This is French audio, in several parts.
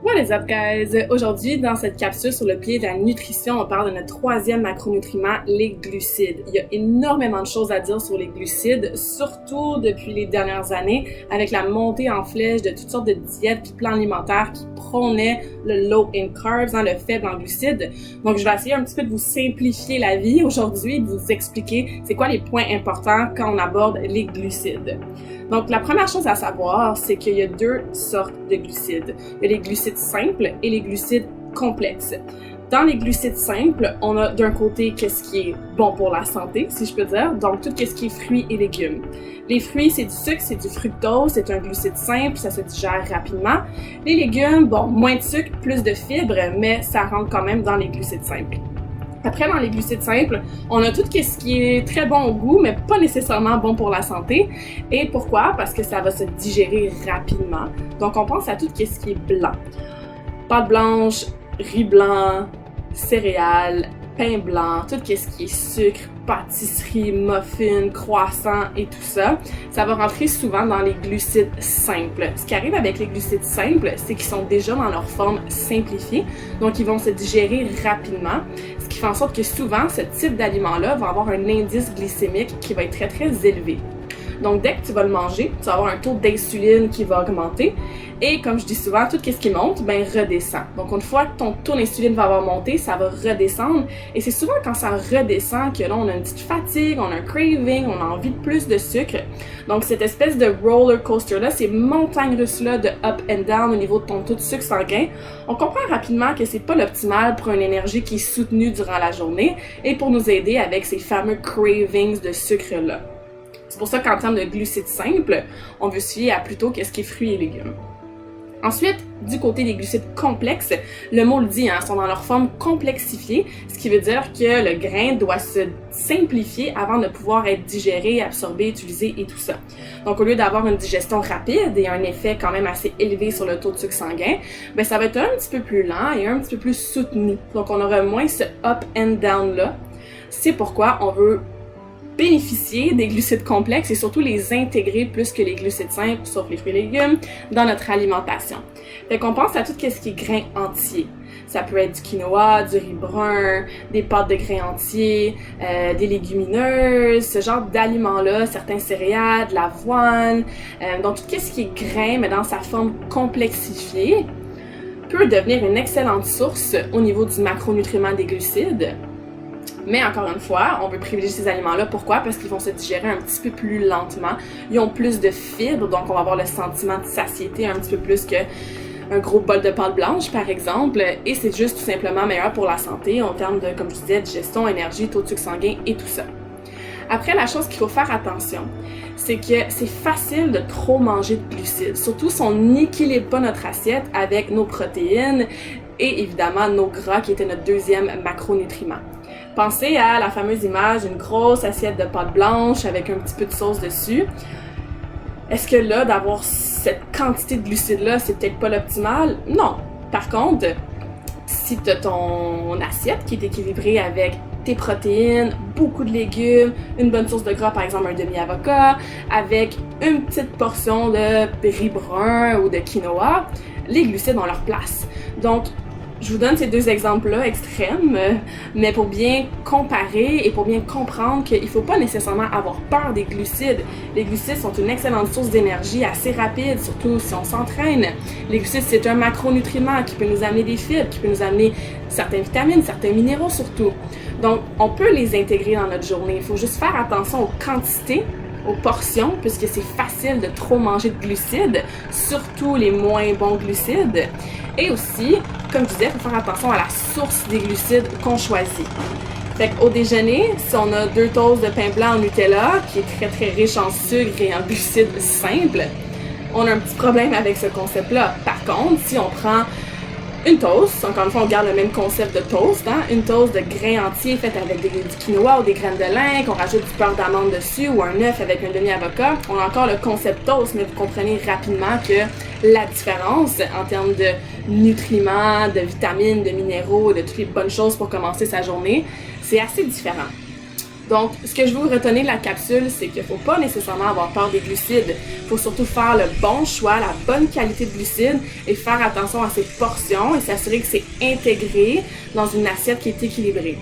What is up, guys? Aujourd'hui, dans cette capsule sur le pied de la nutrition, on parle de notre troisième macronutriment, les glucides. Il y a énormément de choses à dire sur les glucides, surtout depuis les dernières années, avec la montée en flèche de toutes sortes de diètes et plans alimentaires qui prônaient le low in carbs, le faible en glucides. Donc, je vais essayer un petit peu de vous simplifier la vie aujourd'hui et de vous expliquer c'est quoi les points importants quand on aborde les glucides. Donc, la première chose à savoir, c'est qu'il y a deux sortes de glucides. Il y a les glucides simples et les glucides complexes. Dans les glucides simples, on a d'un côté qu'est-ce qui est bon pour la santé, si je peux dire, donc tout ce qui est fruits et légumes. Les fruits, c'est du sucre, c'est du fructose, c'est un glucide simple, ça se digère rapidement. Les légumes, bon, moins de sucre, plus de fibres, mais ça rentre quand même dans les glucides simples. Après, dans les glucides simples, on a tout ce qui est très bon au goût, mais pas nécessairement bon pour la santé. Et pourquoi? Parce que ça va se digérer rapidement. Donc, on pense à tout ce qui est blanc. Pâte blanche, riz blanc, céréales, pain blanc, tout ce qui est sucre, pâtisserie, muffins, croissants et tout ça, ça va rentrer souvent dans les glucides simples. Ce qui arrive avec les glucides simples, c'est qu'ils sont déjà dans leur forme simplifiée, donc ils vont se digérer rapidement, ce qui fait en sorte que souvent, ce type d'aliment-là va avoir un indice glycémique qui va être très très élevé. Donc, dès que tu vas le manger, tu vas avoir un taux d'insuline qui va augmenter. Et comme je dis souvent, tout ce qui monte, redescend. Donc, une fois que ton taux d'insuline va avoir monté, ça va redescendre. Et c'est souvent quand ça redescend que là, on a une petite fatigue, on a un craving, on a envie de plus de sucre. Donc, cette espèce de roller coaster-là, ces montagnes russes-là de up and down au niveau de ton taux de sucre sanguin, on comprend rapidement que c'est pas l'optimal pour une énergie qui est soutenue durant la journée et pour nous aider avec ces fameux cravings de sucre-là. C'est pour ça qu'en termes de glucides simples, on veut se fier à plutôt qu'est-ce qui est fruits et légumes. Ensuite, du côté des glucides complexes, le mot le dit, sont dans leur forme complexifiée, ce qui veut dire que le grain doit se simplifier avant de pouvoir être digéré, absorbé, utilisé et tout ça. Donc, au lieu d'avoir une digestion rapide et un effet quand même assez élevé sur le taux de sucre sanguin, ça va être un petit peu plus lent et un petit peu plus soutenu. Donc, on aura moins ce up and down là. C'est pourquoi on veut bénéficier des glucides complexes et surtout les intégrer plus que les glucides simples, sauf les fruits et légumes, dans notre alimentation. Fait qu'on pense à tout ce qui est grain entier. Ça peut être du quinoa, du riz brun, des pâtes de grains entiers, des légumineuses, ce genre d'aliments-là, certains céréales, de l'avoine. Donc tout ce qui est grain, mais dans sa forme complexifiée, peut devenir une excellente source au niveau du macronutriment des glucides. Mais encore une fois, on veut privilégier ces aliments-là. Pourquoi? Parce qu'ils vont se digérer un petit peu plus lentement. Ils ont plus de fibres, donc on va avoir le sentiment de satiété un petit peu plus qu'un gros bol de pâte blanche, par exemple. Et c'est juste tout simplement meilleur pour la santé en termes de, comme je disais, digestion, énergie, taux de sucre sanguin et tout ça. Après, la chose qu'il faut faire attention, c'est que c'est facile de trop manger de glucides, surtout si on n'équilibre pas notre assiette avec nos protéines et évidemment nos gras qui était notre deuxième macronutriment. Pensez à la fameuse image d'une grosse assiette de pâte blanche avec un petit peu de sauce dessus. Est-ce que là, d'avoir cette quantité de glucides-là, c'est peut-être pas l'optimal? Non. Par contre, si tu as ton assiette qui est équilibrée avec tes protéines, beaucoup de légumes, une bonne source de gras, par exemple un demi-avocat, avec une petite portion de riz brun ou de quinoa, les glucides ont leur place. Donc, je vous donne ces deux exemples-là extrêmes, mais pour bien comparer et pour bien comprendre qu'il ne faut pas nécessairement avoir peur des glucides. Les glucides sont une excellente source d'énergie assez rapide, surtout si on s'entraîne. Les glucides, c'est un macronutriment qui peut nous amener des fibres, qui peut nous amener certaines vitamines, certains minéraux surtout. Donc, on peut les intégrer dans notre journée. Il faut juste faire attention aux quantités, aux portions, puisque c'est facile de trop manger de glucides, surtout les moins bons glucides. Et aussi, comme je disais, il faut faire attention à la source des glucides qu'on choisit. Fait qu'au déjeuner, si on a 2 toasts de pain blanc en Nutella, qui est très très riche en sucre et en glucides simples, on a un petit problème avec ce concept-là. Par contre, si on prend une toast, encore une fois, on garde le même concept de toast, une toast de grains entiers faite avec du quinoa ou des graines de lin, qu'on rajoute du beurre d'amande dessus ou un œuf avec un demi-avocat. On a encore le concept toast, mais vous comprenez rapidement que la différence en termes de nutriments, de vitamines, de minéraux, de toutes les bonnes choses pour commencer sa journée, c'est assez différent. Donc, ce que je veux retenir de la capsule, c'est qu'il ne faut pas nécessairement avoir peur des glucides. Il faut surtout faire le bon choix, la bonne qualité de glucides et faire attention à ses portions et s'assurer que c'est intégré dans une assiette qui est équilibrée.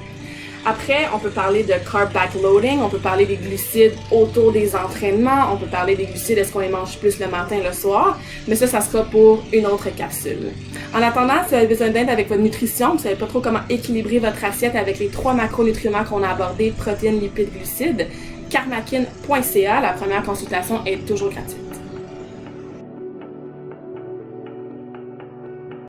Après, on peut parler de carb backloading, on peut parler des glucides autour des entraînements, on peut parler des glucides, est-ce qu'on les mange plus le matin, le soir, mais ça sera pour une autre capsule. En attendant, si vous avez besoin d'aide avec votre nutrition, vous ne savez pas trop comment équilibrer votre assiette avec les 3 macronutriments qu'on a abordés, protéines, lipides, glucides, karmakin.ca, la première consultation est toujours gratuite.